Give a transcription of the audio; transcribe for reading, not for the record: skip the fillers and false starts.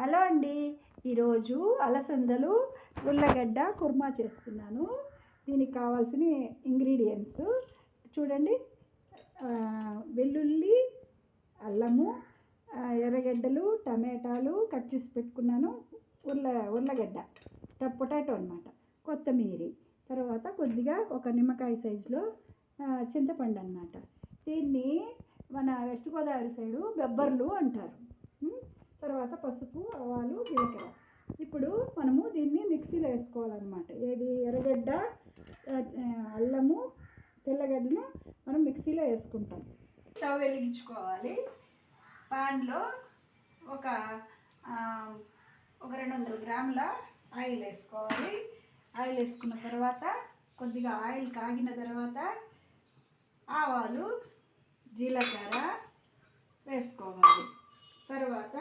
Hello అండి, ఈరోజు అలసందలు ఉల్లగడ్డ కుర్మా చేస్తున్నాను. దీనికి కావాల్సిన ఇంగ్రీడియంట్స్ చూడండి. వెల్లుల్లి, అల్లము, ఎర్రగడ్డలు, టమాటాలు కట్ చేసి పెట్టుకున్నాను. ఉర్లగడ్డ పొటాటో అన్నమాట, కొత్తిమీర, తర్వాత కొద్దిగా ఒక నిమ్మకాయ సైజులో చింతపండు అన్నమాట. దీన్ని మన వెస్ట్ గోదావరి సైడు బెబ్బర్లు అంటారు. తర్వాత పసుపు, ఆవాలు, జీలకర్ర. ఇప్పుడు మనము దీన్ని మిక్సీలో వేసుకోవాలన్నమాట. ఏది ఎర్రగడ్డ, అల్లము, తెల్లగడ్డను మనం మిక్సీలో వేసుకుంటాం. స్టవ్ వెలిగించుకోవాలి. పాన్లో ఒక 200 గ్రాముల ఆయిల్ వేసుకోవాలి. ఆయిల్ వేసుకున్న తర్వాత కొద్దిగా ఆయిల్ కాగిన తర్వాత ఆవాలు, జీలకర్ర వేసుకోవాలి. తర్వాత